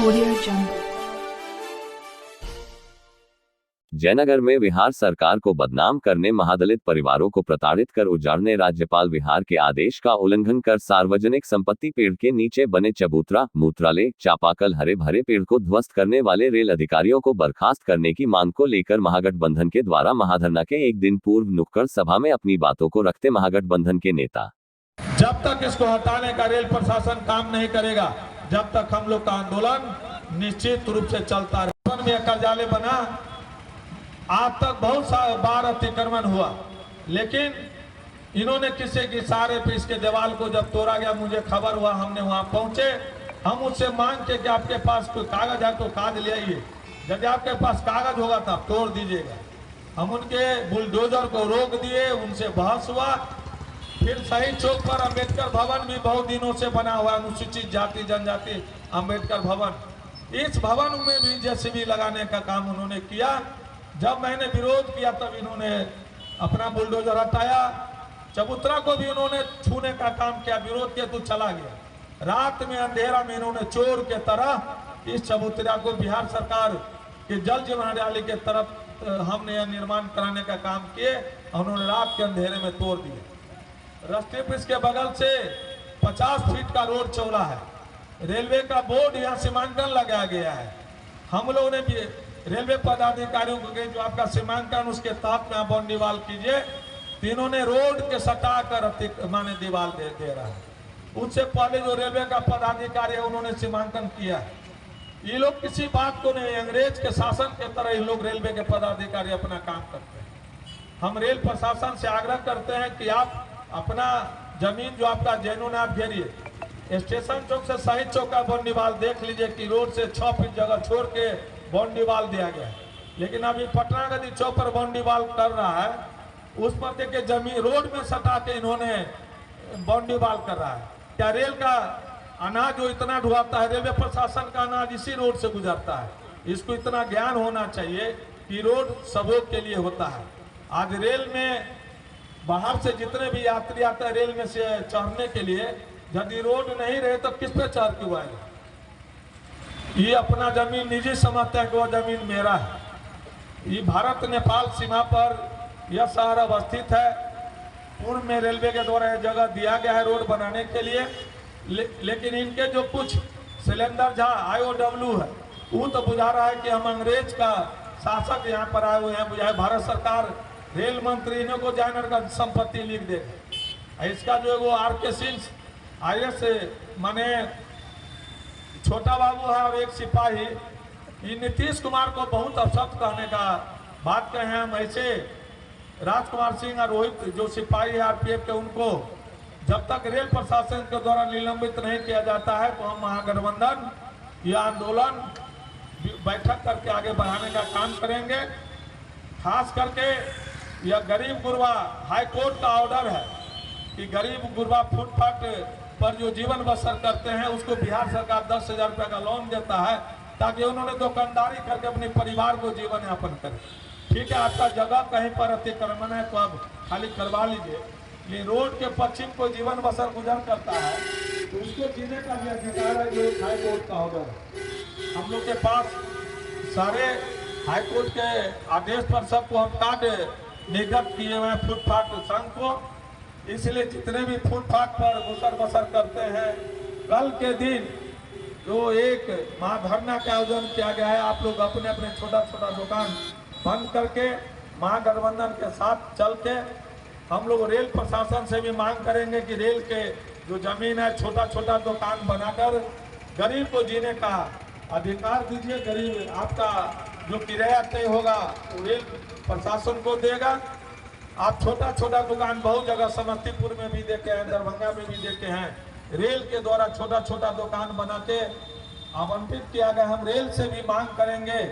Audio Jungle। Jaynagar में बिहार सरकार को बदनाम करने, महादलित परिवारों को प्रताड़ित कर उजाड़ने, राज्यपाल बिहार के आदेश का उल्लंघन कर सार्वजनिक संपत्ति पेड़ के नीचे बने चबूतरा, मूत्रालय, चापाकल, हरे भरे पेड़ को ध्वस्त करने वाले रेल अधिकारियों को बर्खास्त करने की मांग को लेकर महागठबंधन के द्वारा महाधरना के एक दिन पूर्व नुक्कड़ सभा में अपनी बातों को रखते महागठबंधन के नेता, जब तक इसको हटाने का रेल प्रशासन काम नहीं करेगा, जब तक हम लोग का आंदोलन निश्चित रूप से चलता रहेगा। में कर्जालय बना, आज तक बहुत सारे बार अतिक्रमण हुआ, लेकिन इन्होंने किसी के इशारे पे इसके दीवार को जब तोड़ा गया, मुझे खबर हुआ, हमने वहां पहुंचे, हम उससे मांग के कि आपके पास कोई कागज है तो कागज ले आइए, यदि आपके पास कागज होगा तब तोड़ दीजिएगा। हम उनके बुलडोजर को रोक दिए, उनसे बहस हुआ। फिर शहीद चौक पर अंबेडकर भवन भी बहुत दिनों से बना हुआ, अनुसूचित जाति जनजाति अंबेडकर भवन, इस भवन में भी जेसीबी लगाने का काम उन्होंने किया। जब मैंने विरोध किया तब इन्होंने अपना बुलडोजर हटाया, चबूतरा को भी उन्होंने छूने का काम किया, विरोध किया तो चला गया। रात में अंधेरा में इन्होंने चोर के तरह इस चबूतरा को बिहार सरकार के जल जीवन हरियाली के तरफ हमने यह निर्माण कराने का काम किए, उन्होंने रात के अंधेरे में तोड़ दिए। राष्ट्रीय ब्रिज के बगल से 50 फीट का रोड चौड़ा है, रेलवे का बोर्ड यहाँ सीमांकन लगाया गया है। हम लोगों ने भी रेलवे पदाधिकारियों को कहा जो आपका सीमांकन उसके तहत में बाउंड्री वाल कीजिए, तीनों ने रोड के सटा कर माने दीवार दे रहा है। उससे पहले जो रेलवे का पदाधिकारी है उन्होंने सीमांकन किया है। ये लोग किसी बात को नहीं, अंग्रेज के शासन के तरह ये लोग रेलवे के पदाधिकारी अपना काम करते हैं। हम रेल प्रशासन से आग्रह करते हैं कि आप अपना जमीन जो आपका जैनों ने आप घेरिए, स्टेशन चौक से शहीद चौक का बाउंड्री वाल देख लीजिए कि रोड से 6 फीट जगह छोड़ के बाउंड्री वाल दिया गया है, लेकिन अभी पटना गदी चौक पर बाउंड्री वाल कर रहा है, उस पर देखिए जमीन रोड में सटा के इन्होंने बाउंड्री वाल कर रहा है। क्या रेल का अनाज जो इतना ढुआता है, रेलवे प्रशासन का अनाज इसी रोड से गुजरता है। इसको इतना ज्ञान होना चाहिए कि रोड सबों के लिए होता है। आज रेल में बाहर से जितने भी यात्री आते हैं रेल में से चढ़ने के लिए, यदि रोड नहीं रहे तो किस पे चढ़ के आएगा। ये अपना जमीन निजी समझते हैं कि वो जमीन मेरा है। ये भारत नेपाल सीमा पर यह शहर अवस्थित है। पूर्व में रेलवे के द्वारा यह जगह दिया गया है रोड बनाने के लिए, लेकिन इनके जो कुछ सिलेंडर जहाँ IOW है वो तो बुझा रहा है कि हम अंग्रेज का शासक यहाँ पर आए हुए हैं, बुझाए भारत सरकार रेल मंत्री इन्हों को जयनगर का संपत्ति लिख देगा। इसका जो वो RK सिंह IS माने छोटा बाबू है और एक सिपाही, ये नीतीश कुमार को बहुत अपशब्द कहने का बात कहे हैं। हम ऐसे राजकुमार सिंह और रोहित जो सिपाही है RPF के, उनको जब तक रेल प्रशासन के द्वारा निलंबित नहीं किया जाता है तो हम महागठबंधन यह आंदोलन बैठक करके आगे बढ़ाने का काम करेंगे। खास करके यह गरीब गुरबा हाई कोर्ट का ऑर्डर है कि गरीब गुरबा फुटपाथ पर जो जीवन बसर करते हैं उसको बिहार सरकार 10,000 रुपये का लोन देता है, ताकि उन्होंने दुकानदारी करके अपने परिवार को जीवन यापन करें। ठीक है, आपका जगह कहीं पर अतिक्रमण है तो आप खाली करवा लीजिए, ये रोड के पश्चिम को जीवन बसर गुजर करता है तो उसको जीने का भी अधिकार है, जो हाई कोर्ट का ऑर्डर है। हम लोग के पास सारे हाई कोर्ट के आदेश पर सबको हम कार्ड निर्गत किए हुए हैं फुटपाथ संघ को, इसलिए जितने भी फुटपाथ पर गुजर बसर करते हैं, कल के दिन जो एक महाधरना का आयोजन किया गया है, आप लोग अपने अपने छोटा छोटा दुकान बंद करके महागठबंधन के साथ चल के हम लोग रेल प्रशासन से भी मांग करेंगे कि रेल के जो जमीन है छोटा छोटा दुकान बनाकर गरीब को जीने का अधिकार दीजिए। गरीब आपका जो किराया तय होगा वो रेल प्रशासन को देगा। आप छोटा छोटा दुकान बहुत जगह समस्तीपुर में भी देखे हैं, दरभंगा में भी देखे हैं, रेल के द्वारा छोटा छोटा दुकान बना के आवंटित किया गया। हम रेल से भी मांग करेंगे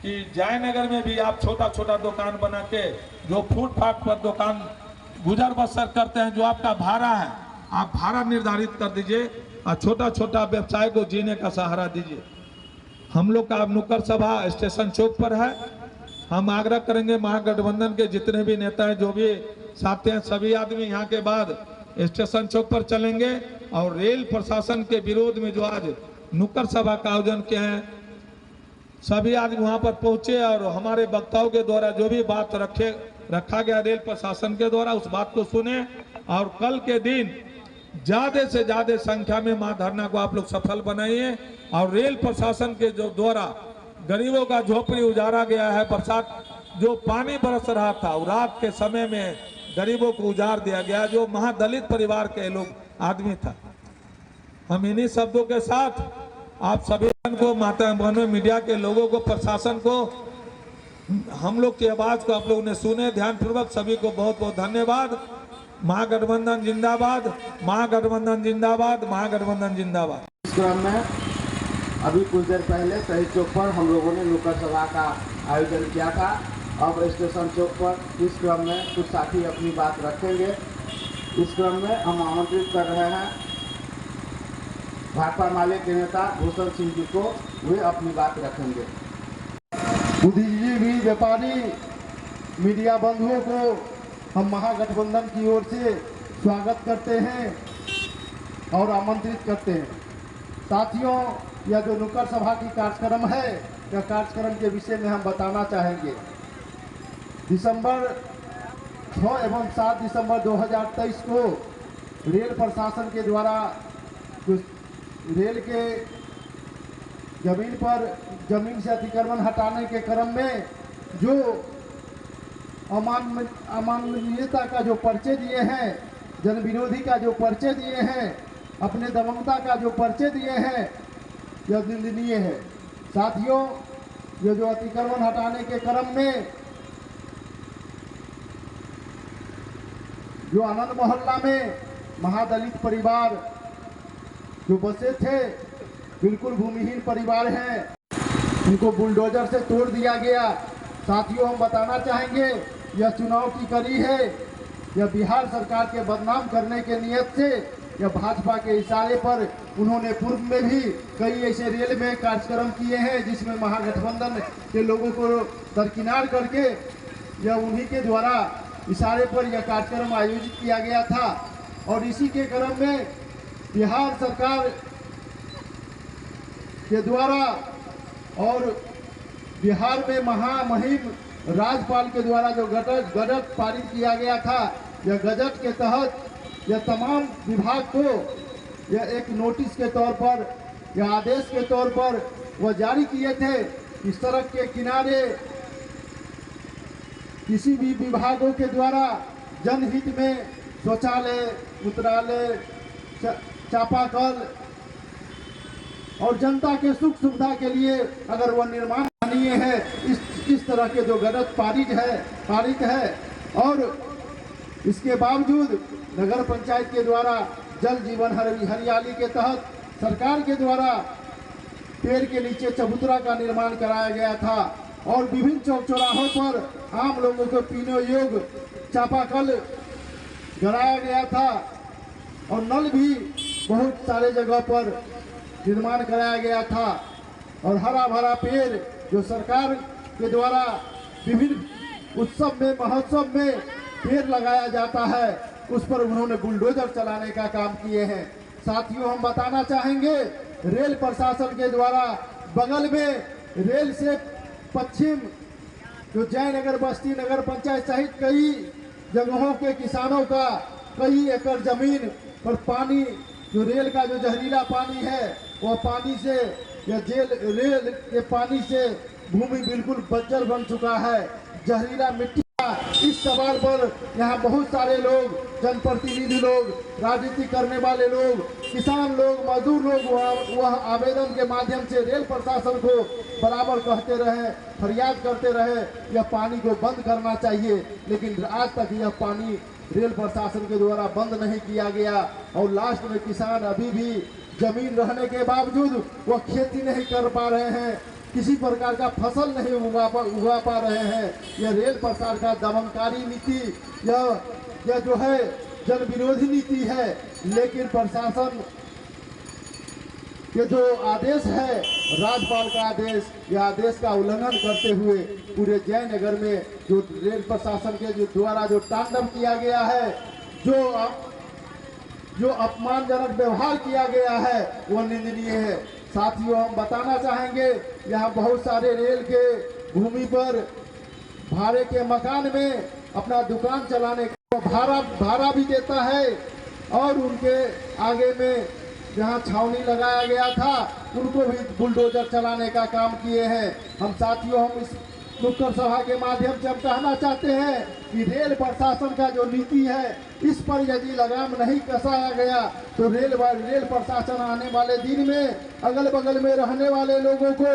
कि जयनगर में भी आप छोटा छोटा दुकान बना के जो फुटपाथ पर दुकान गुजर बसर करते हैं, जो आपका भाड़ा है आप भाड़ा निर्धारित कर दीजिए और छोटा छोटा व्यवसाय को जीने का सहारा दीजिए। हम लोग का नुक्कड़ सभा स्टेशन चौक पर है। हम आग्रह करेंगे महागठबंधन के जितने भी नेता हैं, जो भी साथी हैं, सभी आदमी यहाँ के बाद स्टेशन चौक पर चलेंगे और रेल प्रशासन के विरोध में जो आज नुक्कड़ सभा का आयोजन किए हैं। सभी आज वहां पर पहुंचे और हमारे वक्ताओं के द्वारा जो भी बात रखा गया रेल प्रशासन के द्वारा उस बात को सुने और कल के दिन ज्यादा से ज्यादा संख्या में महाधरना को आप लोग सफल बनाइए। और रेल प्रशासन के जो द्वारा गरीबों का झोपड़ी उजाड़ा गया है, बरसात जो पानी बरस रहा था रात के समय में गरीबों को उजाड़ दिया गया, जो महादलित परिवार के लोग आदमी था। हम इन्हीं शब्दों के साथ आप सभी को, माता बहनों, मीडिया के लोगों को, प्रशासन को, हम लोग की आवाज को आप लोगों ने सुने ध्यानपूर्वक, सभी को बहुत बहुत धन्यवाद। महागठबंधन जिंदाबाद, महागठबंधन जिंदाबाद, महागठबंधन जिंदाबाद। इस क्रम में अभी कुछ देर पहले शहीद चौक पर हम लोगों ने नुक्कड़ सभा का आयोजन किया था। अब स्टेशन चौक पर इस क्रम में कुछ साथी अपनी बात रखेंगे। इस क्रम में हम आमंत्रित कर रहे हैं भाकपा माले के नेता भूषण सिंह जी को, वे अपनी बात रखेंगे। बुद्धिजीवी, व्यापारी, मीडिया बंधुओं को हम महागठबंधन की ओर से स्वागत करते हैं और आमंत्रित करते हैं। साथियों, यह जो नुक्कड़ सभा की कार्यक्रम है, यह कार्यक्रम के विषय में हम बताना चाहेंगे। दिसंबर 6 एवं 7 दिसंबर 2023 को रेल प्रशासन के द्वारा रेल के जमीन से अतिक्रमण हटाने के क्रम में जो अमानवीयता का जो परिचय दिए हैं, जन विरोधी का जो परिचय दिए हैं, अपने दमनता का जो परिचय दिए हैं, यह निंदनीय है। साथियों, ये जो अतिक्रमण हटाने के क्रम में जो आनंद मोहल्ला में महादलित परिवार जो बसे थे, बिल्कुल भूमिहीन परिवार हैं, उनको बुलडोजर से तोड़ दिया गया। साथियों, हम बताना चाहेंगे, यह चुनाव की कड़ी है। यह बिहार सरकार के बदनाम करने के नियत से, यह भाजपा के इशारे पर उन्होंने पूर्व में भी कई ऐसे रेल में कार्यक्रम किए हैं जिसमें महागठबंधन के लोगों को दरकिनार करके यह उन्हीं के द्वारा इशारे पर यह कार्यक्रम आयोजित किया गया था। और इसी के क्रम में बिहार सरकार के द्वारा और बिहार में महामहिम राज्यपाल के द्वारा जो गजट पारित किया गया था, यह गजट के तहत यह तमाम विभाग को यह एक नोटिस के तौर पर, यह आदेश के तौर पर वह जारी किए थे कि सड़क के किनारे किसी भी विभागों के द्वारा जनहित में शौचालय, मूत्रालय, चापाकल और जनता के सुख सुविधा के लिए अगर वह निर्माण माननीय है, इस तरह के जो गजट पारित है और इसके बावजूद नगर पंचायत के द्वारा जल जीवन हरियाली के तहत सरकार के द्वारा पेड़ के नीचे चबूतरा का निर्माण कराया गया था और विभिन्न चौक चौराहों पर आम लोगों को पीने योग्य चापाकल गड़ाया गया था और नल भी बहुत सारे जगह पर निर्माण कराया गया था और हरा भरा पेड़ जो सरकार के द्वारा विभिन्न उत्सव में, महोत्सव में पेड़ लगाया जाता है, उस पर उन्होंने बुलडोजर चलाने का काम किए हैं। साथियों, हम बताना चाहेंगे, रेल प्रशासन के द्वारा बगल में रेल से पश्चिम जो जयनगर बस्ती नगर पंचायत सहित कई जगहों के किसानों का कई एकड़ जमीन पर पानी, जो रेल का जो जहरीला पानी है, वह पानी से या रेल के पानी से भूमि बिल्कुल बंजर बन चुका है। जहरीला मिट्टी का इस सवाल पर यहाँ बहुत सारे लोग, जनप्रतिनिधि लोग, राजनीति करने वाले लोग, किसान लोग, मजदूर लोग वह आवेदन के माध्यम से रेल प्रशासन को बराबर कहते रहे, फरियाद करते रहे, यह पानी को बंद करना चाहिए, लेकिन आज तक यह पानी रेल प्रशासन के द्वारा बंद नहीं किया गया और लास्ट में किसान अभी भी जमीन रहने के बावजूद वह खेती नहीं कर पा रहे हैं, किसी प्रकार का फसल नहीं उगा पा रहे हैं। यह रेल प्रशासन का दमनकारी नीति, यह जो है जन विरोधी नीति है। लेकिन प्रशासन के जो आदेश है, राज्यपाल का आदेश, यह आदेश का उल्लंघन करते हुए पूरे जयनगर में जो रेल प्रशासन के जो द्वारा जो तांडव किया गया है, जो अपमानजनक व्यवहार किया गया है वो निंदनीय है। साथियों, हम बताना चाहेंगे यहाँ बहुत सारे रेल के भूमि पर भाड़े के मकान में अपना दुकान चलाने का भाड़ा भी देता है और उनके आगे में जहाँ छावनी लगाया गया था उनको भी बुलडोजर चलाने का काम किए हैं। हम साथियों, हम इस नुक्कड़ सभा के माध्यम से हम कहना चाहते हैं कि रेल प्रशासन का जो नीति है इस पर यदि लगाम नहीं कसाया गया तो रेल प्रशासन आने वाले दिन में अगल बगल में रहने वाले लोगों को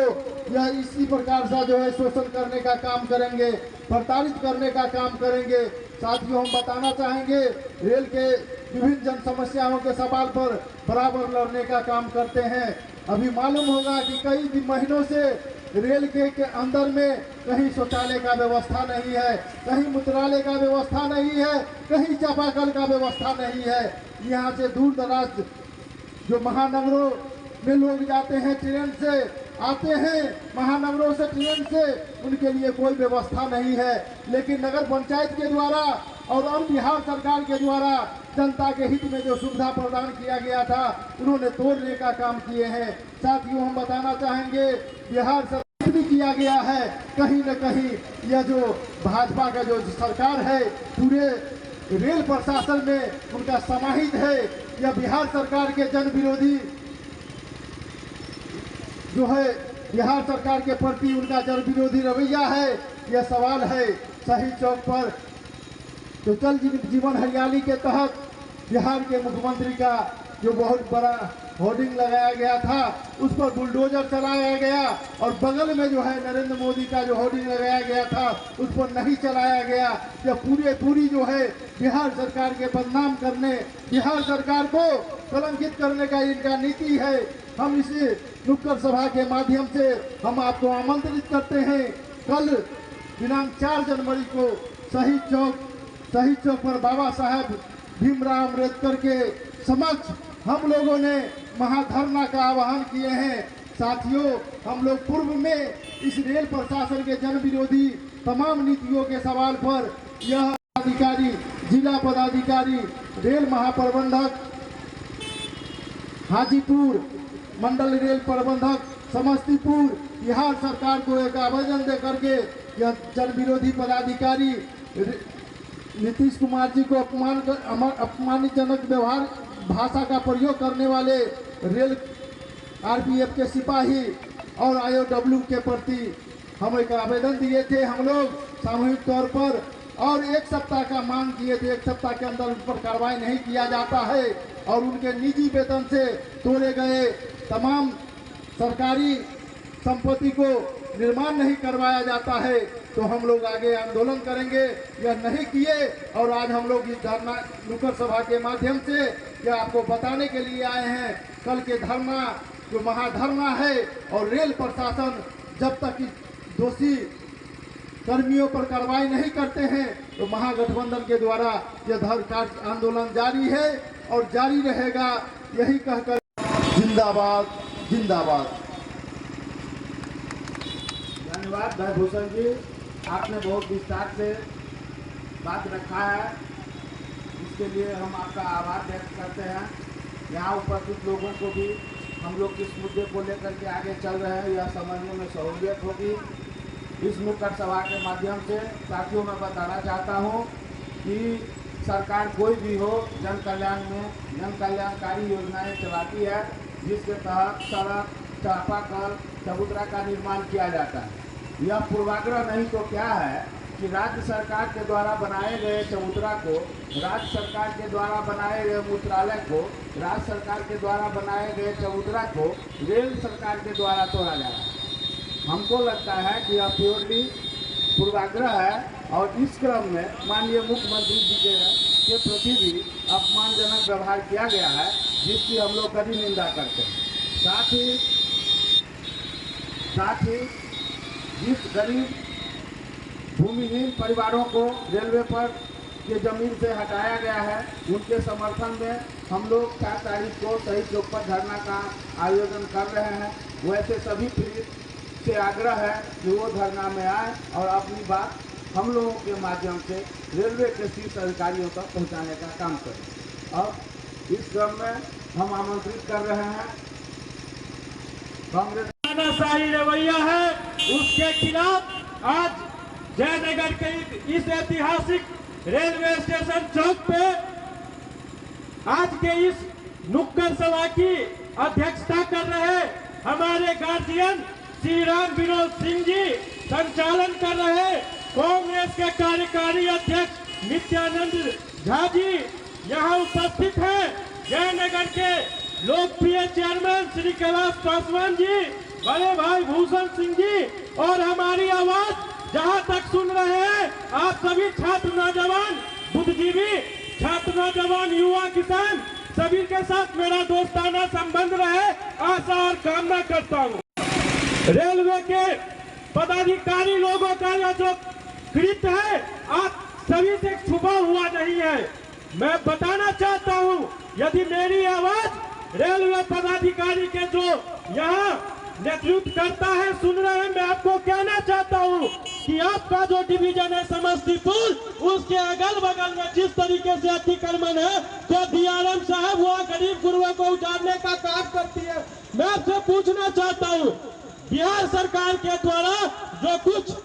यह इसी प्रकार से जो है शोषण करने का काम करेंगे, प्रताड़ित करने का काम करेंगे। साथियों, हम बताना चाहेंगे रेल के विभिन्न जन समस्याओं के सवाल पर बराबर लड़ने का काम करते हैं। अभी मालूम होगा कि कई महीनों से रेल के अंदर में कहीं शौचालय का व्यवस्था नहीं है, कहीं मूत्रालय का व्यवस्था नहीं है, कहीं चापाकल का व्यवस्था नहीं है। यहाँ से दूर दराज जो महानगरों में लोग जाते हैं, ट्रेन से आते हैं, महानगरों से ट्रेन से, उनके लिए कोई व्यवस्था नहीं है। लेकिन नगर पंचायत के द्वारा और अब बिहार सरकार के द्वारा जनता के हित में जो सुविधा प्रदान किया गया था उन्होंने तोड़ने का काम किए हैं। साथियों, हम बताना चाहेंगे बिहार सरकार भी किया गया है कहीं न कहीं यह जो भाजपा का जो सरकार है पूरे रेल प्रशासन में उनका समाहित है। यह बिहार सरकार के जन विरोधी जो है बिहार सरकार के प्रति उनका जन विरोधी रवैया है। यह सवाल है शहीद चौक पर तो जल जीवन हरियाली के तहत बिहार के मुख्यमंत्री का जो बहुत बड़ा होर्डिंग लगाया गया था उस पर बुलडोजर चलाया गया और बगल में जो है नरेंद्र मोदी का जो होर्डिंग लगाया गया था उस पर नहीं चलाया गया। यह पूरी जो है बिहार सरकार के बदनाम करने, बिहार सरकार को कलंकित करने का इनका नीति है। हम इस नुक्कड़ सभा के माध्यम से हम आपको आमंत्रित करते हैं कल दिनांक 4 जनवरी को शहीद चौक पर बाबा साहेब भीमराव अम्बेडकर के समक्ष हम लोगों ने महाधरना का आह्वान किए हैं। साथियों, हम लोग पूर्व में इस रेल प्रशासन के जन विरोधी तमाम नीतियों के सवाल पर यह अधिकारी, जिला पदाधिकारी, रेल महाप्रबंधक हाजीपुर, मंडल रेल प्रबंधक समस्तीपुर, बिहार सरकार को एक आवेदन दे करके यह जन विरोधी पदाधिकारी नीतीश कुमार जी को अपमानजनक व्यवहार भाषा का प्रयोग करने वाले रेल आरपीएफ के सिपाही और आईओडब्ल्यू के प्रति हम एक आवेदन दिए थे हम लोग सामूहिक तौर पर और 1 सप्ताह का मांग किए थे। 1 सप्ताह के अंदर उन पर कार्रवाई नहीं किया जाता है और उनके निजी वेतन से तोड़े गए तमाम सरकारी संपत्ति को निर्माण नहीं करवाया जाता है तो हम लोग आगे आंदोलन करेंगे। यह नहीं किए और आज हम लोग इस धरना नुक्कड़ सभा के माध्यम से यह आपको बताने के लिए आए हैं कल के धरना जो महाधरना है और रेल प्रशासन जब तक इस दोषी कर्मियों पर कार्रवाई नहीं करते हैं तो महागठबंधन के द्वारा यह धरना आंदोलन जारी है और जारी रहेगा। यही कहकर जिंदाबाद जिंदाबाद। धन्यवाद भूषण जी, आपने बहुत विस्तार से बात रखा है, इसके लिए हम आपका आभार व्यक्त करते हैं। यहाँ उपस्थित लोगों को भी हम लोग किस मुद्दे को लेकर के आगे चल रहे हैं यह समझने में सहूलियत होगी। इस नुक्कड़ सभा के माध्यम से साथियों मैं बताना चाहता हूँ कि सरकार कोई भी हो जन कल्याणकारी योजनाएं चलाती है जिसके तहत सड़क, चापाकल, चबूतरा का निर्माण किया जाता है। यह पूर्वाग्रह नहीं तो क्या है कि राज्य सरकार के द्वारा बनाए गए चबूतरा को, राज्य सरकार के द्वारा बनाए गए मूत्रालय को, राज्य सरकार के द्वारा बनाए गए चबूतरा को रेल सरकार के द्वारा तोड़ा जा रहा है। हमको लगता है कि यह प्योरली पूर्वाग्रह है और इस क्रम में माननीय मुख्यमंत्री जी के प्रति भी अपमानजनक व्यवहार किया गया है जिसकी हम लोग कड़ी निंदा करते हैं। साथ ही जिस गरीब भूमिहीन परिवारों को रेलवे पर के जमीन से हटाया गया है उनके समर्थन में हम लोग 4 तारीख को शहीद चौक पर धरना का आयोजन कर रहे हैं। वैसे सभी पीड़ित से आग्रह है कि वो धरना में आए और अपनी बात हम लोगों के माध्यम से रेलवे के शीर्ष अधिकारियों तक पहुंचाने का काम करें। अब इस क्रम में हम आमंत्रित कर रहे हैं कांग्रेस तानाशाही रवैया है उसके खिलाफ आज जयनगर के इस ऐतिहासिक रेलवे स्टेशन चौक पे आज के इस नुक्कड़ सभा की अध्यक्षता कर रहे हमारे गार्जियन श्री राम विनोद सिंह जी, संचालन कर रहे कांग्रेस के कार्यकारी अध्यक्ष नित्यानंद झा जी यहाँ उपस्थित हैं, जयनगर के लोकप्रिय चेयरमैन श्री कैलाश पासवान जी, बड़े भाई भूषण सिंह जी और हमारी आवाज जहां तक सुन रहे हैं आप सभी छात्र नौजवान बुद्धिजीवी, छात्र नौजवान युवा किसान सभी के साथ मेरा दोस्ताना संबंध रहे आशा और कामना करता हूं। रेलवे के पदाधिकारी लोगों का यह जो कृत्य है आप सभी से छुपा हुआ नहीं है। मैं बताना चाहता हूं यदि मेरी आवाज रेलवे पदाधिकारी के जो यहाँ नेतृत्व करता है सुन रहे हैं, मैं आपको कहना चाहता हूं कि आपका जो डिवीजन है समस्तीपुर उसके अगल बगल में जिस तरीके से अतिक्रमण है तो डीआरएम साहब वह गरीब गुरुओं को उजाड़ने का काम करती है। मैं आपसे पूछना चाहता हूं बिहार सरकार के द्वारा जो कुछ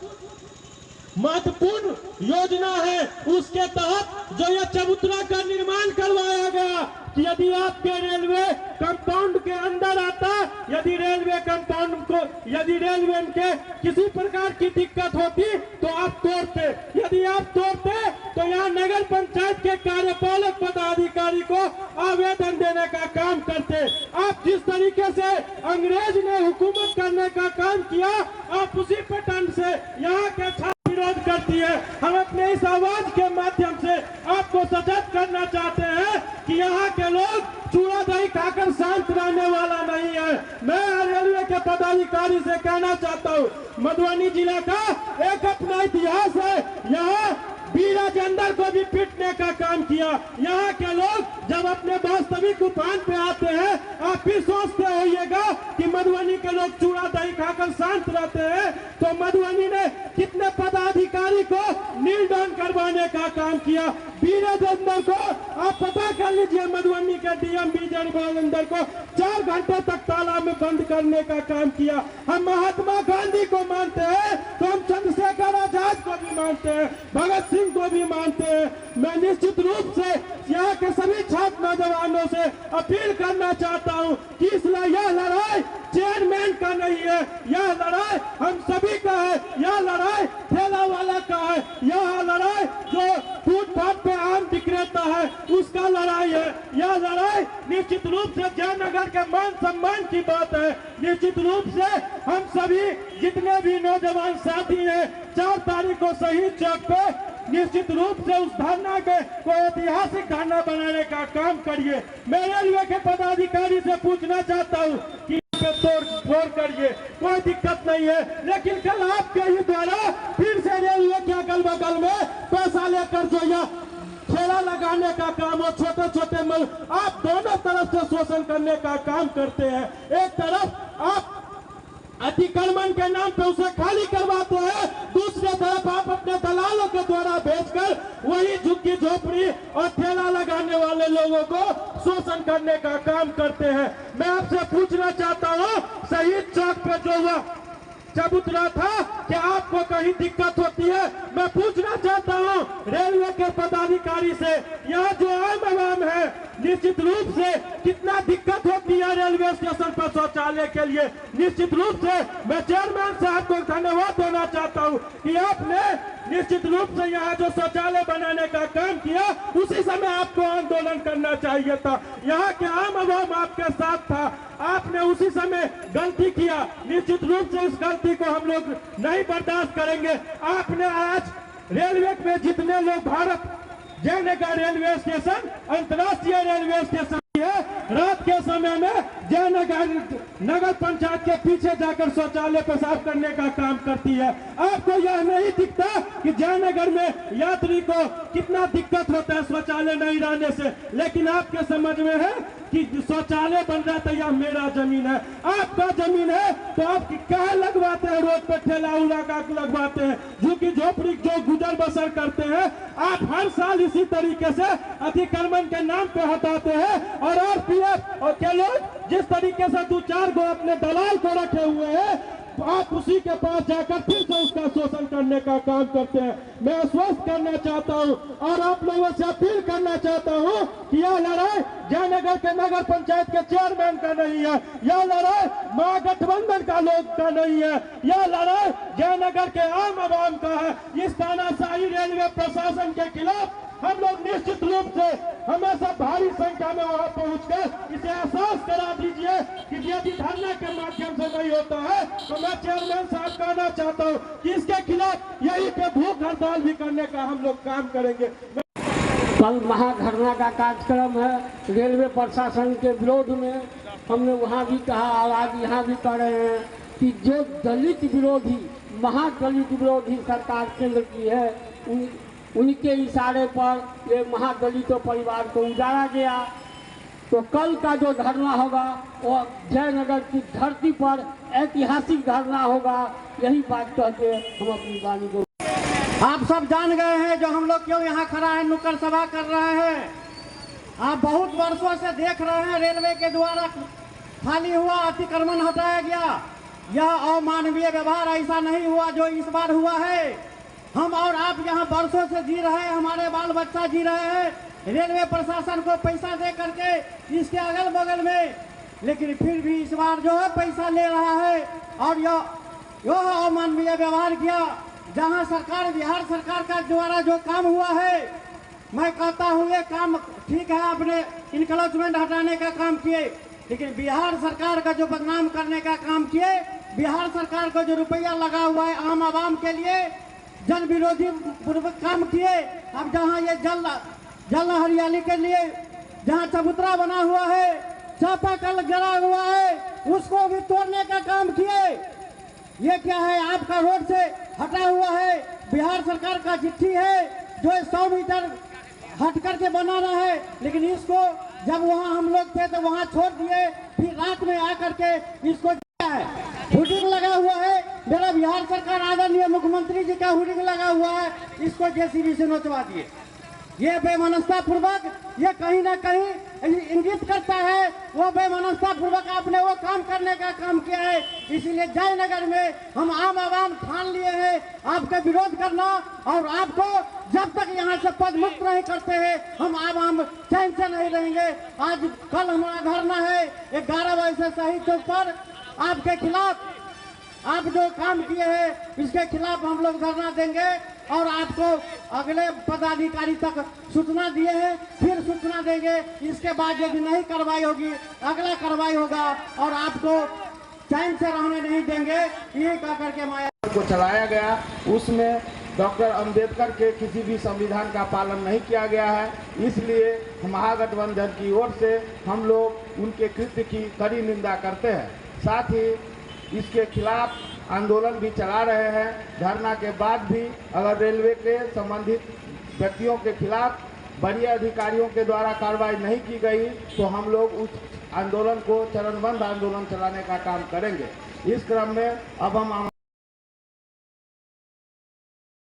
महत्वपूर्ण योजना है उसके तहत जो यह चबूतरा का निर्माण करवाया गया कि यदि आपके रेलवे कंपाउंड के अंदर आता, यदि रेलवे कंपाउंड को यदि रेलवे के किसी प्रकार की दिक्कत होती तो आप तोड़ते, यदि आप तोड़ते तो यहाँ नगर पंचायत के कार्यपालक पदाधिकारी को आवेदन देने का काम करते। आप जिस तरीके से अंग्रेज ने हुकूमत करने का काम किया आप उसी पैटर्न से यहाँ के छात्र विरोध करती है। हम अपने इस आवाज के माध्यम से आपको सचेत करना चाहते हैं कि यहाँ के लोग चूड़ा दही खाकर शांत रहने वाला नहीं है। मैं रेलवे के पदाधिकारी से कहना चाहता हूँ मधुबनी जिला का एक अपना इतिहास है, यहाँ वीर राजेंद्र को भी पीटने का काम किया। यहाँ के लोग जब अपने वास्तविक उफान पे आते हैं आप भी सोचते होइएगा कि मधुबनी के लोग चूड़ा दही खाकर शांत रहते हैं, तो मधुबनी ने कितने पदाधिकारी को नील डाउन करवाने का काम किया। वीर राजेंद्र को आप पता कर लीजिए, मधुबनी के डीएम विजय राजेंद्र को 4 घंटे तक ताला में बंद करने का काम किया। हम महात्मा गांधी को मानते हैं तो हम चंद्रशेखर आजाद को भी मानते हैं, भगत सिंह को भी मानते हैं। मैं निश्चित रूप से यहाँ के सभी छात्र नौजवानों से अपील करना चाहता हूँ कि इसलिए यह लड़ाई चेयरमैन का नहीं है, यह लड़ाई हम सभी का है, यह लड़ाई ठेला वाला का है, यह लड़ाई जो फुटपाथ पे आम विक्रेता है उसका लड़ाई है। यह लड़ाई निश्चित रूप से जयनगर के मान सम्मान की बात है। निश्चित रूप से हम सभी जितने भी नौजवान साथी हैं 4 तारीख को शहीद चौक पे निश्चित रूप से उस धरना के को ऐतिहासिक धरना बनाने का काम करिए। मैं रेलवे के पदाधिकारी से पूछना चाहता हूँ कि तोड़ करिए, कोई दिक्कत नहीं है, लेकिन कल आपके ही द्वारा फिर से रेलवे के अगल बगल में पैसा लेकर जो यह ठेला लगाने का काम और छोटे छोटे आप दोनों तरफ से शोषण करने का काम करते हैं। एक तरफ आप अतिक्रमण के नाम पे उसे खाली करवाते हैं, दूसरी तरफ आप अपने दलालों के द्वारा भेजकर वही झुग्गी झोपड़ी और ठेला लगाने वाले लोगों को शोषण करने का काम करते हैं। मैं आपसे पूछना चाहता हूँ शहीद चौक पे जो हुआ चबूतरा था क्या आपको कहीं दिक्कत होती है? मैं पूछना चाहता हूँ रेलवे के पदाधिकारी से, यहाँ जो आम आवाम है निश्चित रूप से कितना दिक्कत होती है रेलवे स्टेशन पर शौचालय के लिए। निश्चित रूप से मैं चेयरमैन साहब को धन्यवाद देना चाहता हूँ कि आपने निश्चित रूप से यहाँ जो शौचालय बनाने का काम किया उसी समय आपको आंदोलन करना चाहिए था। यहाँ के आम आवाम आपके साथ था, आपने उसी समय गलती किया। निश्चित रूप से इस गलती को हम लोग नहीं बर्दाश्त करेंगे। आपने आज रेलवे में जितने लोग भारत जयनगर रेलवे स्टेशन अंतर्राष्ट्रीय रेलवे स्टेशन है, रात के समय में जयनगर नगर पंचायत के पीछे जाकर शौचालय पेशाब करने का काम करती है। आपको यह नहीं दिखता कि जयनगर में यात्री को कितना दिक्कत होता है शौचालय नहीं रहने से, लेकिन आपके समझ में है कि शौचालय बन रहा था, यह मेरा जमीन है, आपका जमीन है तो आप क्या लगवाते हैं, रोड पे ठेला उला का लगवाते हैं, झुग्गी झोपड़ी जो गुजर बसर करते हैं आप हर साल इसी तरीके से अतिक्रमण के नाम पे हटाते हैं और आरपीएफ और के लोग जिस तरीके से 2-4 गो अपने दलाल को रखे हुए हैं, आप उसी के पास जाकर फिर से उसका शोषण करने का काम करते हैं। मैं आश्वस्त करना चाहता हूं और आप लोगों से अपील करना चाहता हूं कि यह लड़ाई जयनगर के नगर पंचायत के चेयरमैन का नहीं है, यह लड़ाई महागठबंधन का लोग का नहीं है, यह लड़ाई जयनगर के आम आवाम का है। इस तानाशाही रेलवे प्रशासन के खिलाफ हम लोग निश्चित रूप से हमेशा भारी संख्या में वहां पहुंचकर इसे एहसास करा दीजिए कि यदि धरना के माध्यम से नहीं होता है तो मैं चेयरमैन साहब कहना चाहता हूं कि इसके खिलाफ यहीं पे भूख हड़ताल भी करने का हम लोग काम करेंगे। कल महाधरना का कार्यक्रम है रेलवे प्रशासन के विरोध में। हमने वहाँ भी कहा और आज यहाँ भी कह रहे हैं कि जो दलित विरोधी महादलित विरोधी सरकार केंद्र की है उनके इशारे पर ये महादलितों परिवार को उजाड़ा गया। तो कल का जो धरना होगा वो जयनगर की धरती पर ऐतिहासिक धरना होगा। यही बात कहते हम अपनी वाणी को। आप सब जान गए हैं जो हम लोग क्यों यहाँ खड़ा है, नुक्कड़ सभा कर रहे हैं। आप बहुत वर्षों से देख रहे हैं रेलवे के द्वारा खाली हुआ अतिक्रमण हटाया गया। यह अमानवीय व्यवहार ऐसा नहीं हुआ जो इस बार हुआ है। हम और आप यहाँ वर्षों से जी रहे हैं, हमारे बाल बच्चा जी रहे हैं रेलवे प्रशासन को पैसा दे करके इसके अगल बगल में, लेकिन फिर भी इस बार जो है पैसा ले रहा है और यह अमानवीय व्यवहार किया। जहाँ सरकार बिहार सरकार का द्वारा जो काम हुआ है, मैं कहता हूँ ये काम ठीक है, आपने इनक्रोचमेंट हटाने का काम किए, लेकिन बिहार सरकार का जो बदनाम करने का काम किए, बिहार सरकार का जो रुपया लगा हुआ है आम आवाम के लिए जन विरोधी काम किए। अब जहाँ ये जल हरियाली के लिए जहाँ चबूतरा बना हुआ है, चापाकल गिरा हुआ है, उसको भी तोड़ने का काम किए। ये क्या है, आपका रोड से हटा हुआ है, बिहार सरकार का चिट्ठी है जो 100 मीटर हट करके बनाना है, लेकिन इसको जब वहाँ हम लोग थे तो वहाँ छोड़ दिए, फिर रात में आकर के इसको हुडिंग लगा हुआ है। मेरा बिहार सरकार आदरणीय मुख्यमंत्री जी का हुडिंग लगा हुआ है, इसको जेसीबी से नोचवा दिए। ये बेमनस्ता पूर्वक ये कहीं ना कहीं इंगित करता है वो बेमनस्ता पूर्वक आपने वो काम करने का काम किया है। इसीलिए जयनगर में हम आम आवाम ठान लिए हैं आपका विरोध करना, और आपको जब तक यहाँ से पद मुक्त नहीं करते हैं हम आवाम चैन से नहीं रहेंगे। आज कल हमारा धरना है 11 बजे से शहीद चौक पर। आपके खिलाफ आप जो काम किए हैं इसके खिलाफ हम लोग धरना देंगे और आपको अगले पदाधिकारी तक सूचना दिए हैं, फिर सूचना देंगे। इसके बाद यदि नहीं कार्रवाई होगी अगला कार्रवाई होगा और आपको चैन से रहने नहीं देंगे। ये कह करके माया को चलाया गया उसमें डॉक्टर अंबेडकर के किसी भी संविधान का पालन नहीं किया गया है, इसलिए महागठबंधन की ओर से हम लोग उनके कृत्य की कड़ी निंदा करते हैं। साथ ही इसके खिलाफ आंदोलन भी चला रहे हैं। धरना के बाद भी अगर रेलवे के संबंधित व्यक्तियों के खिलाफ बड़े अधिकारियों के द्वारा कार्रवाई नहीं की गई तो हम लोग उस आंदोलन को चरणबद्ध आंदोलन चलाने का काम करेंगे। इस क्रम में अब हम